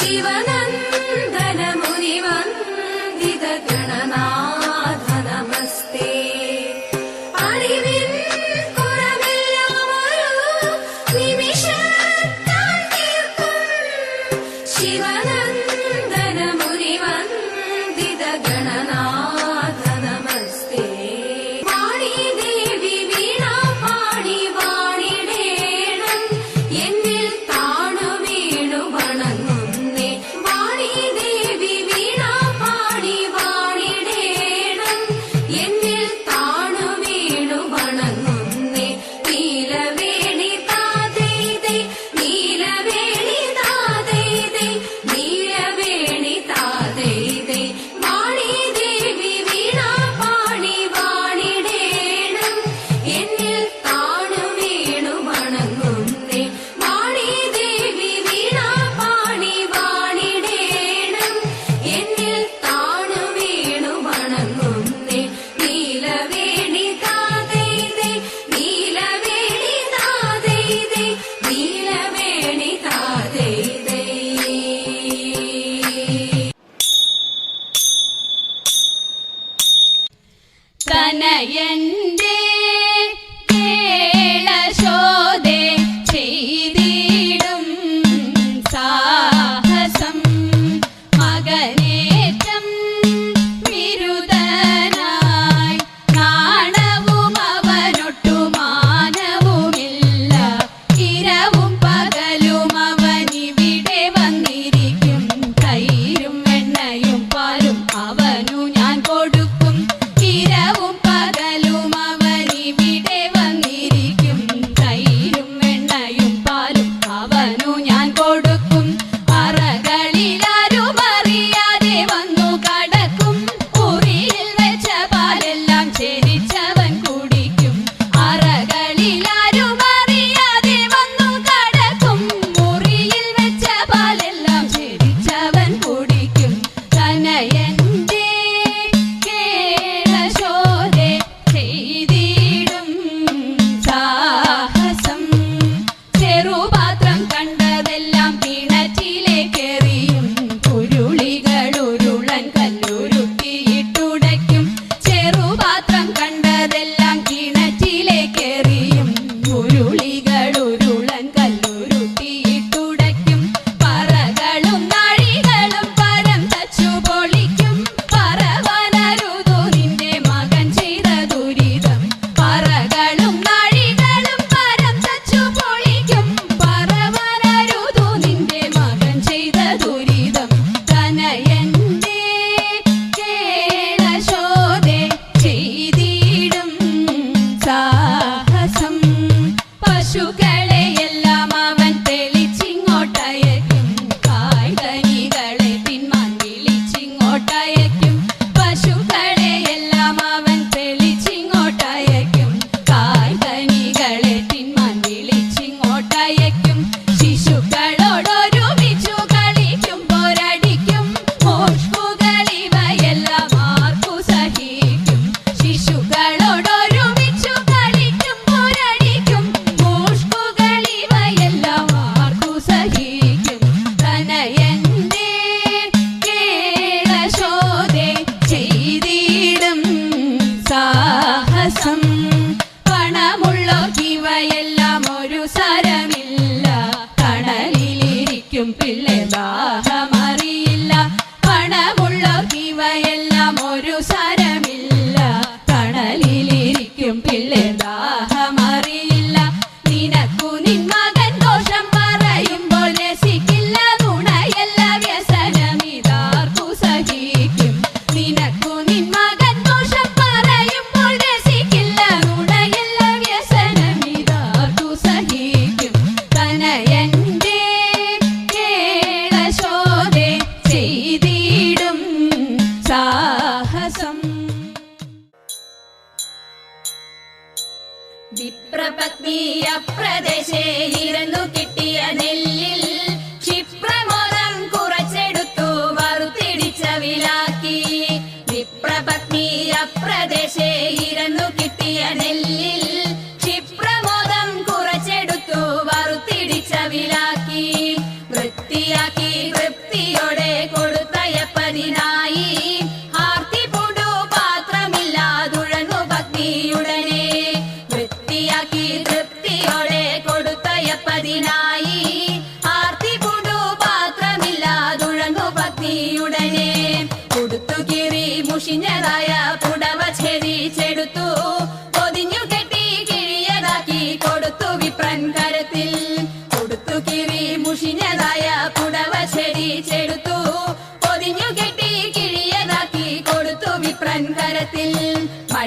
शिवनन्दन मुनिवन्दित गणनाथ नमस्ते അറിവിൻ കുറവെല്ലാമൊരു നിമിഷത്താൽ തീർക്കും ശിവനന്ദന മുനിവന്ദിത ഗണനാഥ നമസ്തേ വാണി ദേവി വീണ പാടി വാണിടേണം എന്നിൽ താണു വീണു വണങ്ങുന്നേ വാണി ദേവി വീണ പാടി വാണിടേണം എന്നിൽ താണു വീണു വണങ്ങുന്നേ നീലവേണി താതൈതൈ നീലവേണി താതൈതൈ നീലവേണി താതൈതൈ വാണി ദേവി വീണ പാടി വാണിടേണം എന്നിൽ താണു വീണു വണങ്ങുന്നേ വാണി ദേവി വീണ പാടി വാണിടേണം എന്നിൽ താണു വീണു വണങ്ങുന്നേ നീലവേണി താതൈതൈ നീലവേണി താതൈതൈ നീലവേണി താതൈതൈ തനയന്റെ കേളശോധേ ചെയ്തിടും സാഹസം മകനേറ്റം വിരുദ്ധനായി നാണവും അവനൊട്ടു മാനവുമില്ല ഇരവും പകലും അവനിവിടെ വന്നിരിക്കും തൈരും എണ്ണയും പാലും അവനു ഞാൻ കൊടുക്കും ഇരവും പകലും അവനിവിടെ വന്നിരിക്കും തൈരും എണ്ണയും പാലും അവനു ഞാൻ കൊടുക്കും അറകളിലാരും അറിയാതെ വന്നു കടക്കും ഉറിയിൽ വെച്ച പാലെല്ലാം ചെരിച്ചവൻ കുടിക്കും അറകളിലാരും അറിയാതെ വന്നു കടക്കും മുറിയിൽ വെച്ച പാലെല്ലാം ചെരിച്ചവൻ കുടിക്കും തനയന്റെ കേളശോധേ ചെയ്തിടും സാഹസം ചെറുപാത്രം കണ്ടതെല്ലാം കിണറ്റിലേക്കെറിയും ഉരുളികൾ ഉരുളൻ കല്ലുരുട്ടിയിട്ടുടയ്ക്കും ചെറുപാത്രം കണ്ടതെല്ലാം കിണറ്റിലേക്കെറിയും ഉരുളികൾ ഉരുളൻ കല്ലുരുട്ടിയിട്ടുടയ്ക്കും പറകളും നാഴികളും പരം തച്ചു പൊളിക്കും പറവനരുതു നിന്റെ മകൻ ചെയ്ത ദുരിതം പറകളും നാഴികളും പരം തച്ചു പൊളിക്കും പറവനരുതു നിന്റെ മകൻ ചെയ്ത ദുരിതം തനയന്റെ കേളശോധേ ചെയ്തിടും സാഹസം പശുക്കളെയെല്ലാം അവൻ തെളിച്ചിങ്ങോട്ടയക്കും കായ്കനികളെ പിന്മാൻ വിളിച്ചിങ്ങോട്ടയക്കും പശുക്കളെയെല്ലാം അവൻ തെളിച്ചിങ്ങോട്ടയക്കും കായ്കനികളെ പിന്മാൻ വിളിച്ചിങ്ങോട്ടയക്കും ശിശുക്കളോടൊരുമിച്ചു കളിക്കും പോരടിക്കും മോഷ്കുകളിവയെല്ലാം ആർക്കു സഹിക്കും ശിശുക്കളോടൊരുമിച്ചു കളിക്കും പോരടിക്കും മോഷ്കുകളിവയെല്ലാം ആർക്കു സഹിക്കും തനയന്റെ കേളശോധേ ചെയ്തിടും സാഹസം പണമുള്ളോർക്കിവയെല്ലാം ഒരു സരമില്ല കടലിലിരിക്കും പിള്ളെ ദാഹമറിയില്ല പണമുള്ളോർക്കിവയെല്ലാം ഒരു സരമില്ല കടലിലിരിക്കും പിള്ളെ ദാഹമറിയില്ല നിനക്കു നിൻ മകൻ ദോഷം പറയുമ്പോൾ രസിക്കില്ല നുണയല്ല വ്യസനമിതാർക്കു സഹിക്കും നിനക്കു നിൻ മകൻ ദോഷം പറയുമ്പോൾ രസിക്കില്ല നുണയല്ല വ്യസനമിതാർക്കു സഹിക്കും തനയന്റെ കേളശോധേ ചെയ്തിടും സാഹസം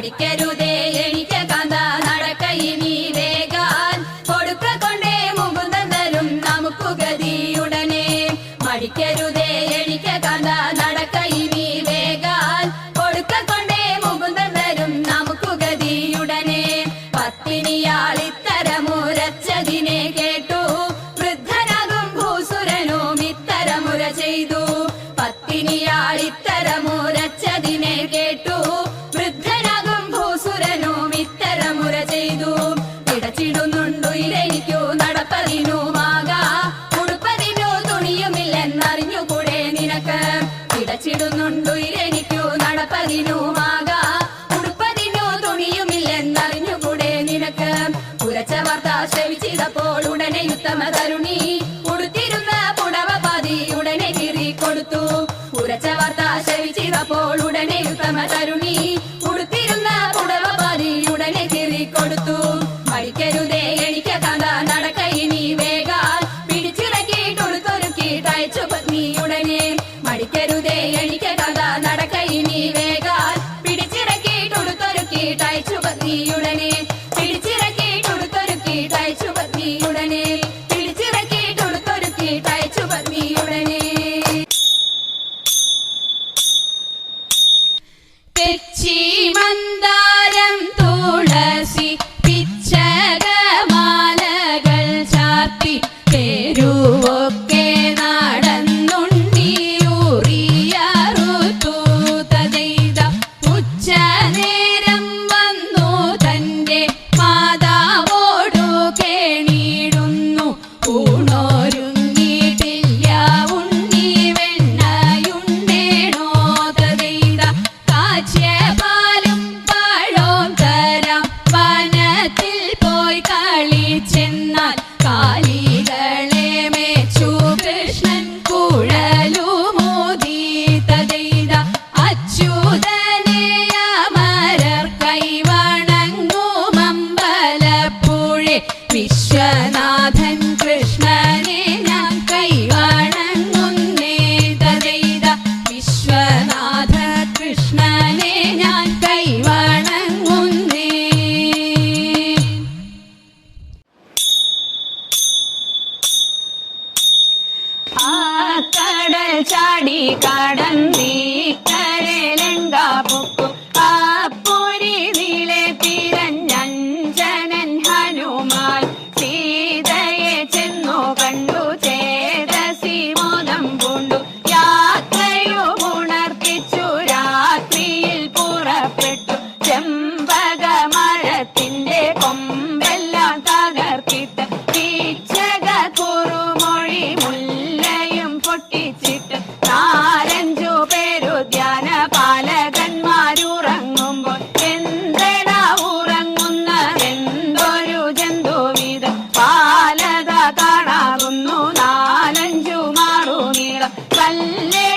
മടിക്കരുതേ എനിക്ക് കാന്ത നടക്കയിനി വേഗാൻ കൊടുക്ക കൊണ്ടേ മുകുന്ദൻ തരും നമുക്ക് ഗതിയുടനെ മടിക്കരുതേ എനിക്ക് കാന്ത നടക്കയിനി വേഗാൻ കൊടുക്ക കൊണ്ടേ മുകുന്ദൻ തരും നമുക്ക് ഗതിയുടനെ പത്തിനിയാൾ ഇത്തരമുരച്ചതിനെ കേട്ടു വൃദ്ധനാകും ഭൂസുരനും ഇത്തരമുര ചെയ്തു പത്തിനിയാൾ ഇത്തരമുരച്ചതിനെ കേട്ടു വൃദ്ധനാകും ഭൂസുരനും ഇത്തരമുര ചെയ്തു പിടച്ചിടുന്നുണ്ടു ഇതെനിക്കു നടപ്പതിനുമാകാ ഉടുപ്പതിനു തുണിയുമില്ലെന്നറിഞ്ഞുകൂടെ നിനക്ക് പിടച്ചിടുന്നുണ്ടു ഇതെനിക്കു നടപ്പതിനുമാകാ ഉടുപ്പതിനു തുണിയുമില്ലെന്നറിഞ്ഞുകൂടെ നിനക്ക് ഉരച്ച വാർത്ത ശ്രവിച്ചിതപ്പോൾ ഉടനെ ഉത്തമ തരുണി ഉടുത്തിരുന്ന പുടവ പാതി ഉടനെ കീറി കൊടുത്തു ഉരച്ച വാർത്ത ശ്രവിച്ചിതപ്പോൾ ഉടനെ ഉത്തമ തരുണി ഉടുത്തിരുന്ന പുടവ പാതി ഉടനെ കീറി കൊടുത്തു മടിക്കരുതേ എനിക്ക് കാന്ത നടക്കയിനി വേഗാൽ പിടിച്ചിറക്കിയിട്ടൊടുത്തൊരുക്കിയിട്ടയച്ചു പത്നി ഉടനെ മടിക്കരുതേ എനിക്ക് കാന്ത നടക്കയിനി വേഗാൽ പിടിച്ചിറക്കിയിട്ടൊടുത്തൊരുക്കിയിട്ടയച്ചു പത്നിയുടനെ പിടിച്ചിറക്കിയിട്ടൊടുത്തൊരുക്കിയിട്ടയച്ചു പത്നിയുടനെ പിടിച്ചിറക്കിയിട്ടൊടുത്തൊരുക്കിയിട്ടയച്ചു പത്നിയുടനെ തെച്ചി മന്ദാരം തുളസി പിച്ചകമാലകൾ ചാർത്തി തെരുവൊക്കെ നടന്നുണ്ടിയൂറിയറുത്തു തതെയ്ത ഉച്ച നേരം വന്നു തന്റെ മാതാവോടു കേണിടുന്നു ഊണോരുങ്ങിയിട്ടില്ല ഉണ്ണി വെണ്ണയുണ്ടേണോ തതെയ്ത കാച്യപാലും പഴവും തരാം വനത്തിൽ പോയി കളിച്ചെന്നാൽ കാലികളെ മേച്ചു കൃഷ്ണൻ കുഴലുമോദി തതെയ്ത അച്യുതനെ അമരർ കൈവണങ്ങുമമ്പലപ്പുഴെ വിശ്വനാഥൻ കൃഷ്ണനെ ഞാൻ കൈവണങ്ങുന്നേ തതെയ്ത വിശ്വനാഥ കൃഷ്ണനെ ഞാൻ കൈവണങ്ങുന്നേ ആ കടൽ ചാടി കടന്നീക്കരലങ്കാ പൊക്കു ആ പൊരി നീളെ തിരഞ്ഞഞ്ജനൻ ഹനുമാൻ സീതയെ ചെന്നു കണ്ടു ചേതസി മോദം പൂണ്ടു യാത്രയുമുണർത്തിച്ചു രാത്രിയിൽ പുറപ്പെട്ടു ചെമ്പകമരത്തിന്റെ കൊമ്പെല്ലാം തകർത്തിട്ട് ഈച്ചക കുറുമൊഴി മുല്ലയും പൊട്ടിച്ചിട്ട് നാലഞ്ചു പേരു ധ്യാന പാലകന്മാരുറങ്ങുമ്പോൾ എന്തെടാ ഉറങ്ങുന്നതെന്തൊരു ജന്തുവിധ പാലത കാണാകുന്നു നാലഞ്ചു മാറുനീളം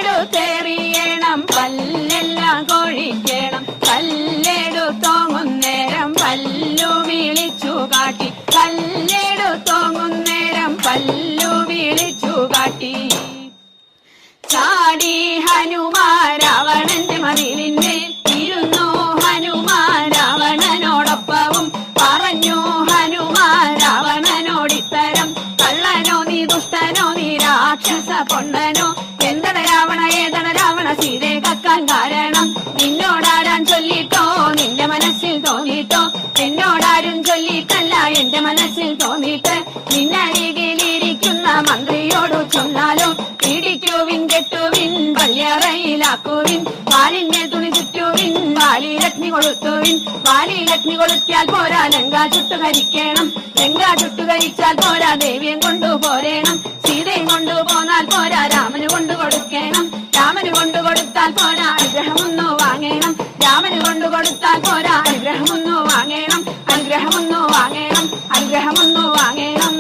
കല്ലെടുത്തെറിയണം പല്ലെല്ലാം കൊഴിക്കണം കല്ലെടുത്തോങ്ങുന്നേരം പല്ലു വിളിച്ചു കാട്ടി കല്ലെടുത്തോങ്ങുന്നേരം പല്ലു വിളിച്ചു കാട്ടി ചാടി ഹനുമാൻ രാവണന്റെ മതിലിന്മേൽ ഇരുന്നു ഹനുമാൻ രാവണനോടൊപ്പവും പറഞ്ഞു ഹനുമാൻ രാവണനോടിത്തരം കള്ളനോ നീ ദുഷ്ടനോ നീ രാക്ഷസ പൊണ്ണനോ എന്തട രാവണ ഏതട രാവണ സീതയെ കക്കാൻ കാരണം നിന്നോടാരാൻ ചൊല്ലിട്ടോ നിന്റെ മനസ്സിൽ തോന്നിട്ടോ എന്നോടാരും ചൊല്ലിട്ടല്ല എന്റെ മനസ്സിൽ തോന്നിട്ട് നിന്നരികിലിരിക്കുന്ന മന്ത്രിയോടു ചൊന്നാലോ പിടിക്കുവിൻ കെട്ടുവിൻ പല്യറയിലാക്കുവിൻ വാലിന്റെ തുണി ചുറ്റുവിൻ വാലിലഗ്നി കൊളുത്തുവിൻ വാലിലഗ്നി കൊളുത്തിയാൽ പോരാ ലങ്ക ചുട്ടുകരിക്കണം ലങ്ക ചുട്ടുകരിച്ചാൽ പോരാ ദേവിയും കൊണ്ടുപോരേണം സീതയും കൊണ്ടുപോന്നാൽ പോരാ രാമന് കൊണ്ടു കൊടുക്കണം രാമന് കൊണ്ടു കൊടുത്താൽ പോരാ അനുഗ്രഹമൊന്നു വാങ്ങണം രാമന് കൊണ്ടു കൊടുത്താൽ പോരാ അനുഗ്രഹമൊന്നു വാങ്ങണം അനുഗ്രഹമൊന്നു വാങ്ങണം അനുഗ്രഹമൊന്നു വാങ്ങണം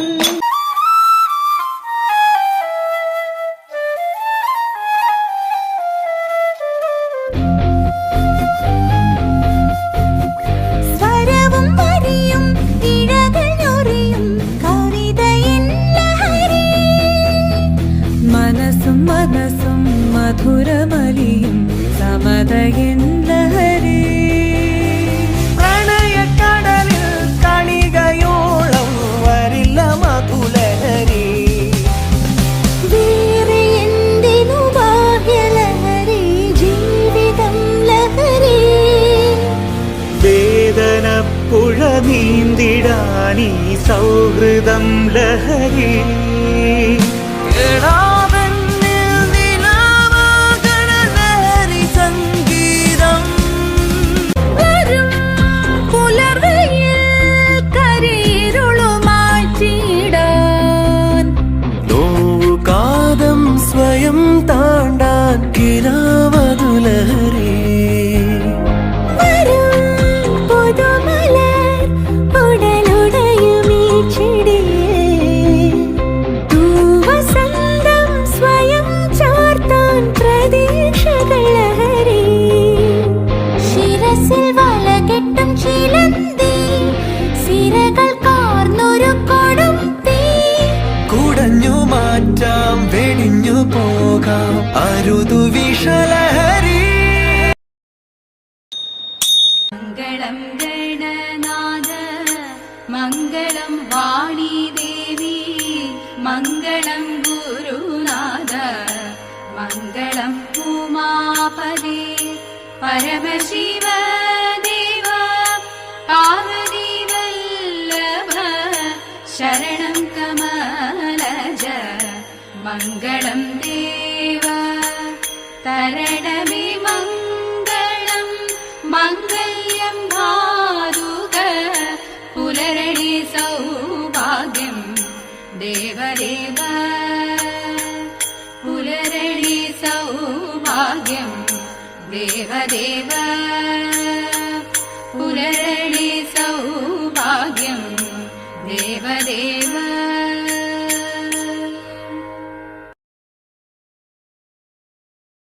മനസ്സും മധുരമലിയും സമതയെൻ ലഹരി നീന്തിടാനീ സൗഹൃദം ലഹരി കേടാവെന്നിൽ നിലാവാകണ ലഹരി സംഗീതം വരും പുലർവെയിൽ കരിയിരുളുമാറ്റിയിടാൻ നോവുകാതം സ്വയം താണ്ടാൻ കിനാവതു ലഹരി കുടഞ്ഞു മാറ്റാം വെടിഞ്ഞു പോകാം അരുതു വിഷലഹരി മംഗളം ഗണനാഥ മംഗളം വാണി ദേവി മംഗളം ഗുരുനാഥ മംഗളം ഉമാപദേ പരമശിവ ദേവ പാർവതി വല്ലഭ ശരണം കമലജ മംഗളം ദേവ തരണമേ മംഗളം മംഗല്യം ഭാതുക പുലരണി സൗഭാഗ്യം ദേവദേവ പുലരണി സൗഭാഗ്യം ദേവദേവ പുലരണി സൗഭാഗ്യം ദേവദേവ